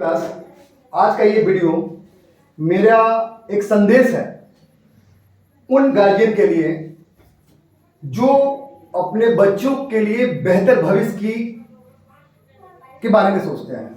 Class आज का ये वीडियो मेरा एक संदेश है उन गार्जियन के लिए जो अपने बच्चों के लिए बेहतर भविष्य के बारे में सोचते हैं।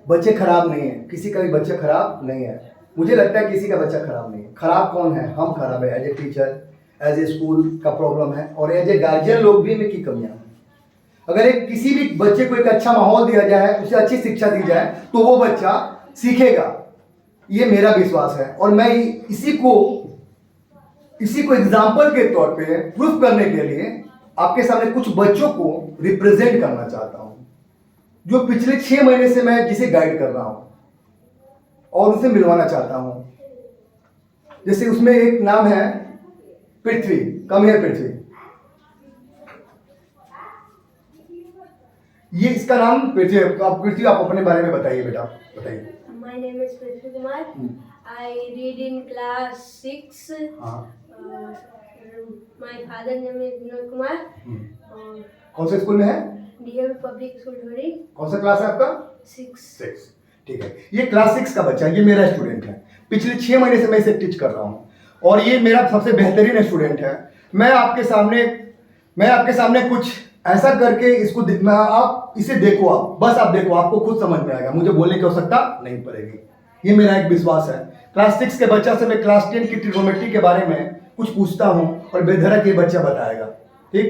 बच्चे खराब नहीं है, किसी का भी बच्चा खराब नहीं है। मुझे लगता है किसी का बच्चा खराब नहीं है। खराब कौन है? हम खराब है। As a teacher, as a school का प्रॉब्लम है, और एज ए गार्जियन लोग भी में की कमियां हैं। अगर एक किसी भी बच्चे को एक अच्छा माहौल दिया जाए, उसे अच्छी शिक्षा दी जाए, तो वो बच्चा सीखेगा। ये मेरा विश्वास है, और मैं इसी को एग्जाम्पल के तौर पे प्रूफ करने के लिए आपके सामने कुछ बच्चों को रिप्रेजेंट करना चाहता हूं, जो पिछले 6 महीने से मैं जिसे गाइड कर रहा हूं और उसे मिलवाना चाहता हूं। जैसे उसमें एक नाम है पृथ्वी। कम है पृथ्वी। ये इसका नाम पृथ्वी। पृथ्वी, आप अपने बारे में बताइए बेटा, बताइए। My name is Prithvi Kumar. I read in class 6. My father name is Vinod Kumar. कौन से स्कूल में है? DAV Public School Dhuri. कौन सा क्लास है आपका? 6. ठीक है। ये क्लास 6 का बच्चा, ये मेरा स्टूडेंट है। पिछले 6 महीने से मैं इसे टीच कर रहा हूँ, और ये मेरा सबसे बेहतरीन स्टूडेंट है। मैं आपके सामने कुछ ऐसा करके इसको आप इसे देखो, बस आप देखो, आपको खुद समझ में आएगा। मुझे बोलने की आवश्यकता नहीं पड़ेगी। ये मेरा एक विश्वास है। क्लास 6 के बच्चा से मैं क्लास 10 की ट्रिग्नोमेट्री के बारे में कुछ पूछता हूँ, और बेधड़क ये बच्चा बताएगा। ठीक,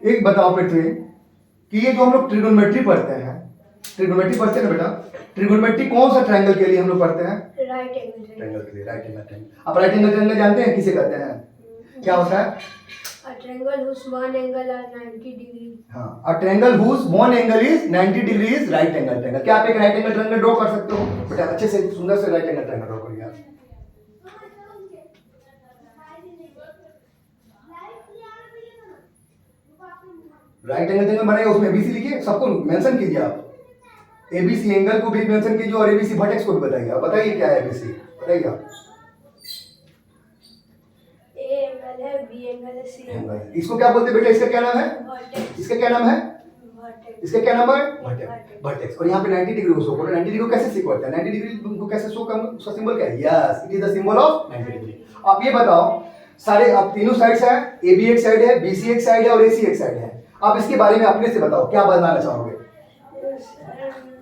एक बताओ पृथ्वी कि ये जो हम लोग ट्रिग्नोमेट्री पढ़ते हैं ना बेटा, ट्रिग्नोमेट्री कौन सा ट्रायंगल के लिए हम लोग पढ़ते हैं? Right angle ट्रायंगल के लिए, राइट एंगल ट्रायंगल। आप राइट एंगल ट्रायंगल जानते हैं किसे कहते हैं? क्या होता है? A triangle whose one angle are 90 degree. हाँ, a triangle whose one angle is 90 degree is right angle triangle। क्या आप एक राइट एंगल ट्रायंगल ड्रॉ कर सकते हो? बेटा अच्छे से सुंदर से राइट एंगल ट्रायंगल ड्रॉ करिए आप। राइट एंगल ट्रायंगल बनाइए, उसमें एबीसी लिखिए, सबको मेंशन कीजिए आप। एबीसी एंगल को भी मेंशन कीजिए, और एबीसी वर्टेक्स को भी बताइए। आप बताइए क्या है एबीसी, बताइए आप। A angle है, B angle है, C angle है। इसको क्या बोलते हैं बेटा? इसका क्या नाम है? Vertex. इसका क्या नाम है? Vertex. इसका क्या नाम है? वर्टेक्स। और यहाँ पे 90 डिग्री को शो करो। 90 डिग्री को कैसे शो करता है? 90 डिग्री को कैसे शो करता है? उसका सिंबल क्या है? Yes, it is the symbol of 90 degree. आप ये बताओ, सारे अब तीनों साइड्स हैं, AB एक साइड है, BC एक साइड है, और AC एक साइड है। आप इसके बारे में अपने से बताओ, क्या बताना चाहोगे?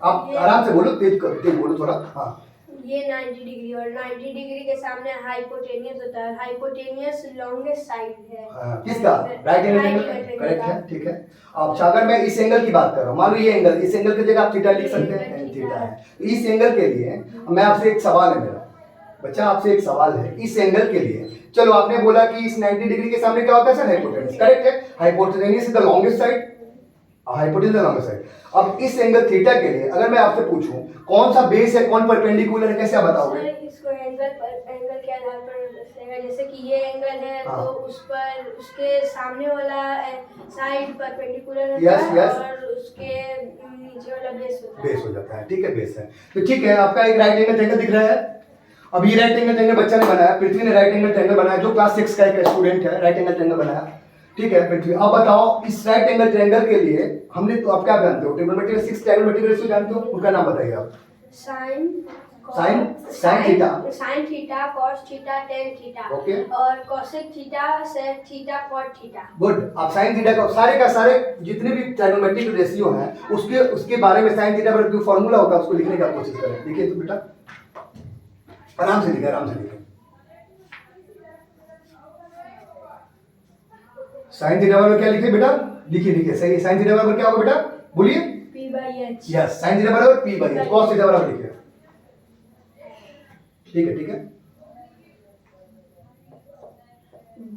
आप आराम से बोलो, तेज बोलो थोड़ा। हाँ, ये 90 डिग्री, और 90 डिग्री के सामने हाइपोटेनियस होता है। हाइपोटेनियस लॉन्गेस्ट साइड है। किसका? राइट एंगल करेक्ट है, ठीक है। अब अगर मैं इस एंगल की बात कर रहा हूँ, मान लो ये एंगल, इस एंगल की जगह आप थीटा लिख सकते हैं, थीटा है। इस एंगल के लिए मैं आपसे एक सवाल है, मेरा बच्चा आपसे एक सवाल है। इस एंगल के लिए, चलो आपने बोला कि इस 90 डिग्री के सामने क्या होता है सर? हाइपोटेनियस, करेक्ट है। Hypotenuse is the longest side, hypotenuse the longest side. अब इस एंगल थीटा के लिए अगर मैं आपसे पूछूं कौन सा बेस है, कौन परपेंडिकुलर है, कैसे आप बताओगे? इसको एंगल के आधार पर दर्शाएगा। जैसे कि ये एंगल है, तो उस पर उसके सामने वाला साइड परपेंडिकुलर होता है, और उसके नीचे वाला बेस हो जाता है। ठीक है, बेस है। तो ठीक है, आपका एक राइट एंगल ट्रायंगल दिख रहा है। अब ये राइट एंगल ट्रायंगल बच्चा ने बनाया, पृथ्वी ने राइट एंगल ट्रायंगल बनाया, जो क्लास 6 का एक स्टूडेंट है, राइट एंगल ट्रायंगल बनाया। ठीक है पृथ्वी, अब बताओ इस राइट एंगल ट्रायंगल के लिए हमने, तो आप क्या जानते हो? ट्रिग्नोमेट्री में 6 ट्रायंगल रेशियो जानते हो? उनका नाम बताइए आप। Sine theta, cos theta, tan theta, okay, और cosec theta, sec theta, cot theta. Good. आप साइन थीटा का सारे जितने भी ट्रायगोनोमेट्रिक रेशियो हैं, उसके बारे में साइन थीटा पर जो फार्मूला होता है उसको लिखने की कोशिश करें। देखिए तो बेटा, आराम से लिखिए। साइन थीटा बराबर क्या लिखे बेटा? लिखिए सही है। साइन थीटा बराबर क्या होगा बेटा? बोलिए। P/H। यस, साइन थीटा बराबर P/H। कॉस थीटा बराबर लिखिए। ठीक है।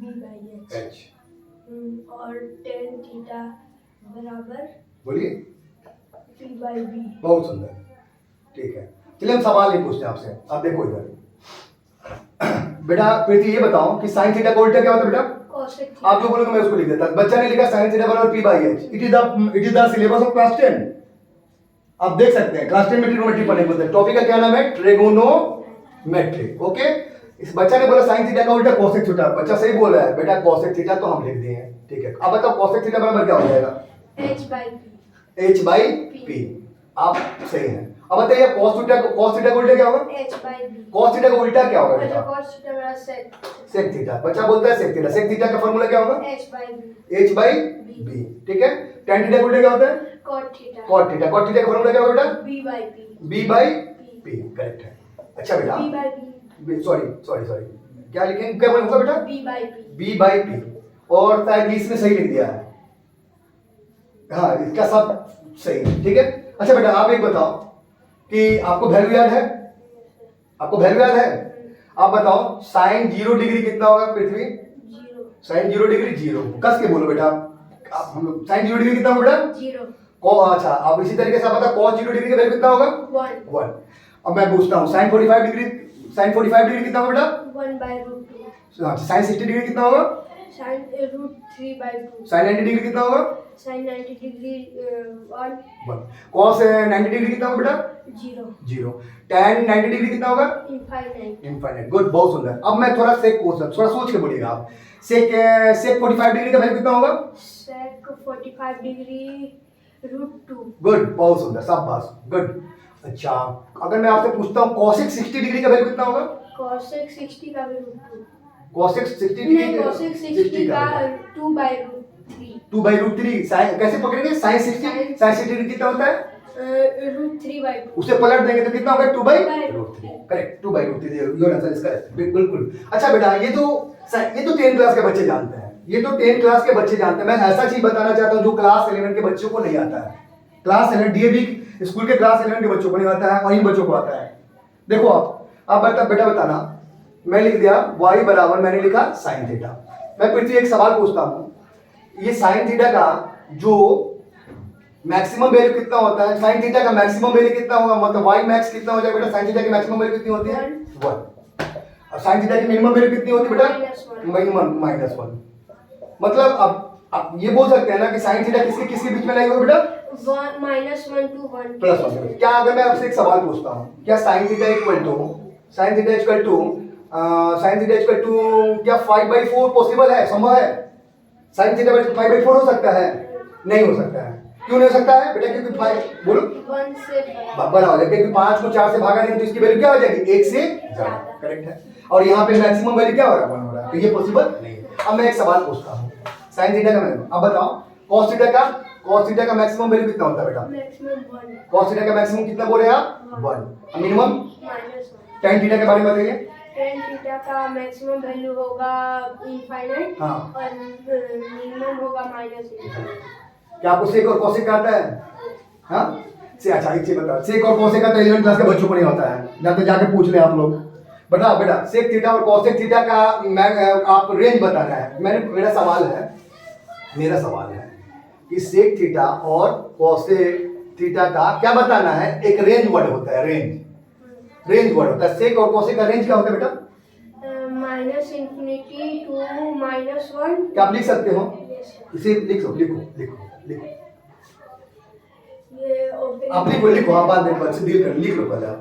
B/H। और टेन थीटा बराबर, बोलिए, P/B। बहुत सुंदर। ठीक है, चलिए हम सवाल ही पूछते हैं आपसे। आप देखो इधर बेटा, पृथ्वी ये बताओ कि साइन थीटा का उल्टा क्या होता है बेटा? आप जो बोलोगे मैं उसको लिख देता। बच्चा ने लिखा साइन थीटा बराबर P/H। It is the syllabus of class 10। आप देख सकते हैं क्लास 10 में ट्रिग्नोमेट्री पढ़ने को। टॉपिक का क्या नाम है? ट्रिगोनोमेट्री। ओके, इस बच्चा ने बोला साइन थीटा का उल्टा कोसेक थीटा। बच्चा सही बोल रहा है बेटा, कोसेक थीटा तो हम लिख दिए हैं। ठीक है, अब बताओ कोसेक थीटा बराबर क्या हो जाएगा? H/P। H/P। आप सही हैं। अब बताइए cos थीटा का उल्टा क्या होगा? h by b। cos theta का उल्टा क्या होगा बेटा? cos थीटा मेरा sec थीटा। बच्चा बोलता है sec थीटा का फॉर्मूला क्या होगा? h by b। h by b, ठीक है। tan थीटा का उल्टा क्या होता है? cot theta. cot थीटा का फॉर्मूला क्या होगा बेटा? b by p। b by p, correct है। अच्छा बेटा, b by b। सॉरी क्या लिखेंगे, क्या बोलूंगा बेटा? b by p। b by p, और शायद इसमें सही लिख दिया है। हाँ, इसका सब सही है, ठीक है। अच्छा बेटा, आप एक बताओ कि आपको वैल्यू याद है? आपको वैल्यू याद है? आप बताओ साइन 0 डिग्री कितना होगा पृथ्वी? 0। साइन 0 डिग्री 0, कस के बोलो बेटा। आप साइन 0 डिग्री कितना होगा बेटा? 0। अच्छा, अब इसी तरीके से आप बता cos 0 डिग्री का वैल्यू कितना होगा? 1। अब मैं पूछता हूँ साइन 45 डिग्री कितना होगा बेटा? 1 by root 2। अच्छा, साइन 60 डिग्री कितना होगा? sin root 3 by 2। Sign 90 degree कितना होगा? sin 90 degree 1। 1। cos 90 डिग्री कितना होगा बेटा? 0। tan 90 डिग्री कितना होगा? इनफाइनाइट। गुड, बहुत सुंदर। अब मैं थोड़ा सेक थोड़ा सोच के बोलिएगा आप। सेक 45 डिग्री का वैल्यू कितना होगा? sec 45 degree root 2। गुड, बहुत सुंदर, शाबाश, गुड। अच्छा, अगर मैं आपसे पूछता हूँ cosec 60 डिग्री का वैल्यू कितना होगा? cosec 60 का भी root 2। cosec 60 डिग्री नहीं, cosec 60 का 2 by root 3। 2 by root 3 कैसे पकड़ेंगे? sin 60 डिग्री कितना होता है? root 3 by 2। उसे पलट देंगे तो कितना होगा? 2 by root 3। Correct, 2 by root 3। Your answer is correct, बिल्कुल। अच्छा बेटा, ये तो 10 क्लास के बच्चे जानते हैं, ये तो 10 क्लास के बच्चे जानते हैं। मैं ऐसा चीज बताना चाहता हूँ जो क्लास 11 के बच्चों को नहीं आता है। क्लास 11 डीएवी स्कूल के क्लास 11 के बच्चों को नहीं आता है और इन बच्चों को आता है। देखो आप बेटा बताना, मैं लिख दिया y बराबर, मैंने लिखा साइन थीटा। मैं पृथ्वी एक सवाल पूछता हूँ, ये साइन थीटा का जो मैक्सिमम वैल्यू कितना होता है? साइन थीटा का मैक्सिमम वैल्यू कितना होगा? मतलब y मैक्स कितना हो जाएगा बेटा? साइन थीटा की मैक्सिमम वैल्यू कितनी होती है? 1। और साइन थीटा की मिनिमम वैल्यू कितनी होती है बेटा? मिनिमम -1। मतलब अब ये बोल सकते हैं ना कि साइन थीटा किसके बीच में लगेगा बेटा? -1 to 1 +1। क्या अगर मैं आपसे एक सवाल पूछता हूँ, क्या साइन थीटा इक्वल टू क्या 5/4 पॉसिबल है, संभव है? साइन थीटा 5/4 हो सकता है? नहीं हो सकता है। क्यों नहीं हो सकता है बेटा? क्योंकि 5 बोलो 1 से बड़ा हो जाएगा, क्योंकि 5 को 4 से भागा नहीं तो इसकी वैल्यू क्या हो जाएगी? 1 से ज्यादा, करेक्ट है। और यहाँ पे मैक्सिमम वैल्यू क्या हो रहा है? 1 हो रहा है, तो ये पॉसिबल नहीं है। अब मैं एक सवाल पूछता हूँ, साइन थीटा का वैल्यू अब बताओ। cos थीटा का मैक्सिमम वैल्यू कितना होता है बेटा? मैक्सिमम 1। cos थीटा का मैक्सिमम कितना बोले आप? 1। मिनिमम -1। tan थीटा के बारे में बताइए। tan थीटा का मैक्सिमम वैल्यू होगा इनफाइनाइट। हाँ। और मिनिमम होगा -∞। क्या आपको सेक और कोसेक आता है? हाँ से, अच्छा एक चीज बताओ, सेक और कोसेक का तो 11 क्लास के बच्चों को नहीं होता है, या तो जाके पूछ ले आप लोग। बताओ बेटा, सेक थीटा और कोसेक थीटा का आप रेंज बताना है। मेरा सवाल है कि सेक थीटा और कोसेक थीटा का क्या बताना है? एक रेंज वर्ड होता है, रेंज वर्ड होता है। सेक और कोसेक का रेंज क्या होता है बेटा? -∞ to -1। क्या आप लिख सकते हो? इसे लिखो। ये ओपन आप लिखो, आप बाद में बच्चे डील कर, लिख लो पहले आप।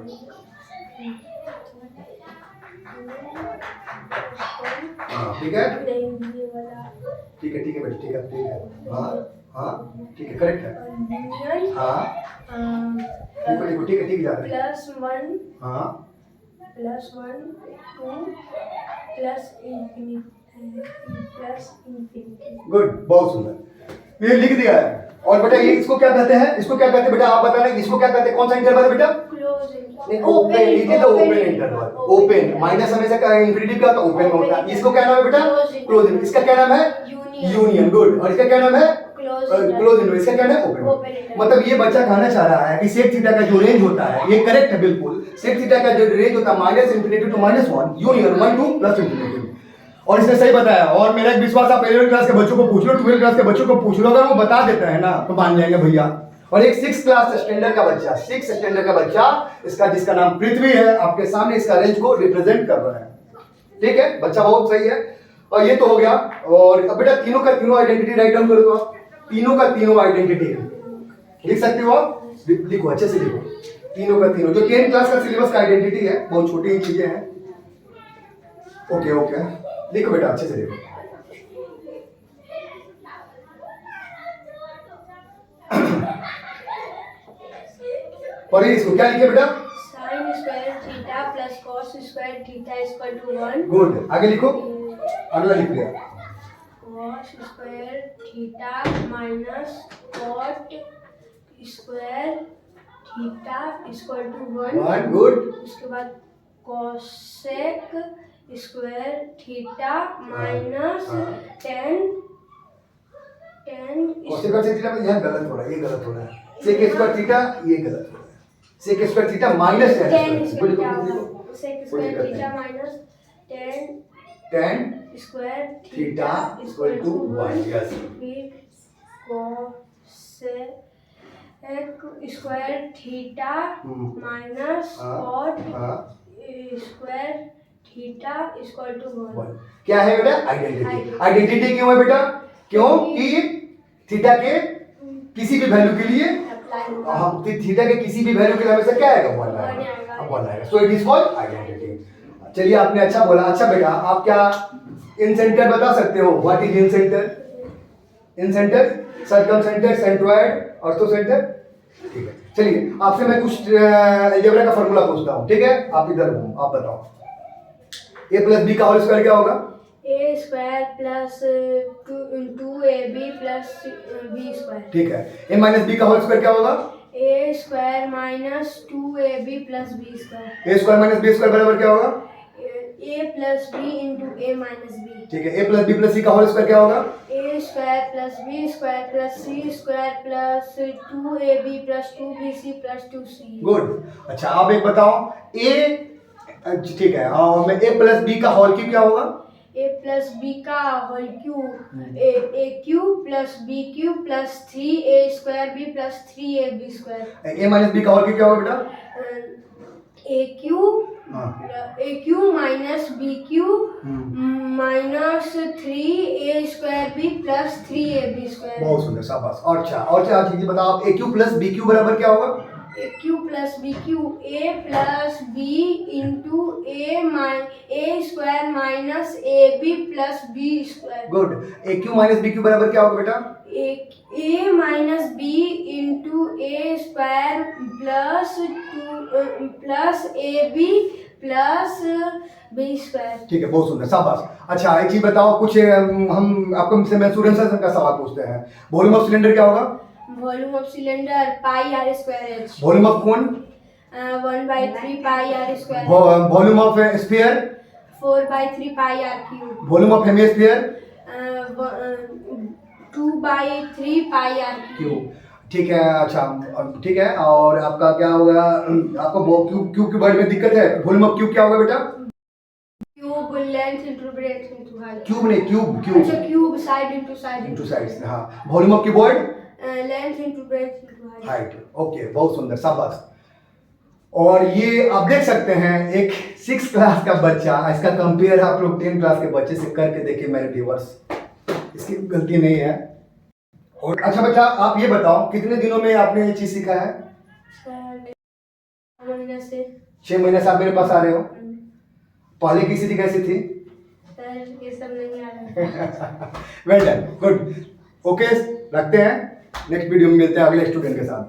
हाँ ठीक है, ये वाला ठीक है बेटा, ठीक है। हाँ ठीक है, करेक्ट है। यूनियन हाँ लिखो, ठीक है जा रहा है। +1 हाँ +1 2 +∞। गुड, बहुत सुंदर, ये लिख दिया है। और बेटा ये इसको क्या कहते हैं बेटा? आप बताना इसको क्या कहते हैं? कौन सा इंटरवल है बेटा? Close open, it is open interval. Open minus हमेशा का इंफिनिटी का तो ओपन होता है। इसको क्या नाम है बेटा? क्लोज। इसका क्या नाम है? यूनियन। गुड। और इसका क्या नाम है? Close interval. इसका क्या नाम है? ओपन। मतलब ये बच्चा कहना चाह रहा है कि सेक थीटा का जो रेंज होता है, ये करेक्ट है बिल्कुल। सेक थीटा का जो रेंज होता है -∞ to -1, यूनियन 1 to +∞। और इसने सही बताया। और मेरा एक विश्वास, आप 11 क्लास के बच्चों को पूछ लो, 12 क्लास के बच्चों को पूछ लो, अगर वो बता देते हैं ना तो मान जाएंगे भैया। और एक 6 क्लास स्टैंडर्ड का बच्चा इसका जिसका नाम पृथ्वी है, आपके सामने इसका रेंज को रिप्रेजेंट कर रहा है। ठीक है, बच्चा बहुत सही है। और ये तो हो गया। और अब बेटा तीनों का तीनों आइडेंटिटी राइट डाउन करो। तो आप तीनों का तीनों आइडेंटिटी लिख सकते हो आप? लिखो, अच्छे से लिखो। तीनों का तीनों जो 10 क्लास का सिलेबस का आइडेंटिटी है, बहुत छोटी ही चीजें हैं। ओके लिखो बेटा, अच्छे से लिखो। पढ़िए इसको, क्या लिखे बेटा? Sine square theta plus cos square theta equal to 1। Good, आगे लिखो, अगला लिख लिया। Cos square theta minus cot square theta equal to 1। Good. उसके बाद cosec square theta minus ten cosec square theta में यहाँ गलत हो रहा है, ये गलत हो रहा है। सेक स्क्वायर थीटा ये गलत हो रहा है। Sec square theta minus tan sec square theta minus tan square theta equal to 1। Yes. फिर cosec square theta minus cot square theta equal to 1। क्या है बेटा? आइडेंटिटी। आइडेंटिटी क्यों है बेटा? क्योंकि थीटा के किसी भी वैल्यू के लिए हम थीटा के किसी भी वैल्यू के लिए हमेशा क्या आएगा? 1 आएगा। 1 आएगा। So it is called identity. चलिए, आपने अच्छा बोला। अच्छा बेटा, आप क्या इन सेंटर बता सकते हो? What is in centre? In centre, circum centre, centroid, ortho centre. ठीक है, चलिए आपसे मैं कुछ अलजेब्रा का फॉर्मूला पूछता हूँ। ठीक है, आप इधर हो, आप बताओ। a प्लस बी का होल स्क्वायर क्या होगा? A square plus 2ab plus B square. ठीक है, a माइनस बी का होल स्क्वायर क्या होगा? A square minus 2ab plus B square. a square minus B square बराबर क्या होगा? A plus B into A minus B. ठीक है, a plus B plus C का होल स्क्वायर क्या होगा? A square plus B square plus C square plus 2ab plus 2bc plus 2c। Good. अच्छा, आप एक बताओ, ठीक है, मैं a प्लस बी का होल क्यूब क्या होगा? ए प्लस बी का whole cube A cube plus B cube plus 3a square B plus 3ab square. a minus B का होल क्यूब क्या होगा बेटा? A cube minus B cube minus 3a square B plus 3ab square. बहुत सुंदर, शाबाश। और अच्छा चीजें बताओ आप। a cube plus B cube बराबर क्या होगा? A cube plus B cube A plus B into A square minus A B plus B square. Good. a cube minus B cube बराबर क्या होगा बेटा? A minus B into A square plus A B plus B square. ठीक है, बहुत सुंदर, शाबाश। अच्छा, एक चीज बताओ, कुछ हम आपको से मैं स्टूडेंट का सवाल पूछते हैं। वॉल्यूम ऑफ सिलेंडर क्या होगा? Volume of cylinder pi R square H. Volume of कौन? 1/3 pi R square. Volume of sphere? 4/3 pi R cube. Volume of hemisphere? 2/3 pi R cube. ठीक है, अच्छा ठीक है। और आपका क्या होगा? आपको क्यूब के वर्ड में दिक्कत है। वॉल्यूम ऑफ क्यूब क्या होगा बेटा? Cube length into breadth into height. Cube नहीं, क्यूब। अच्छा, cube side into side into sides. हाँ, volume of cuboid? Length into breadth into height. Okay, बहुत सुंदर, शाबाश। और ये आप देख सकते हैं, एक 6 क्लास का बच्चा, इसका कंपेयर आप लोग 10 क्लास के बच्चे से करके देखिए मेरे व्यूअर्स, इसकी गलती नहीं है। और अच्छा बच्चा, आप ये बताओ, कितने दिनों में आपने ये चीज सीखा है? 6 महीने से। 6 महीने से आप मेरे पास आ रहे हो। पहले की स्थिति कैसी थी? सर ये सब नहीं आ रहा। Well done, good. ओके, रखते हैं। नेक्स्ट वीडियो में मिलते हैं अगले स्टूडेंट के साथ।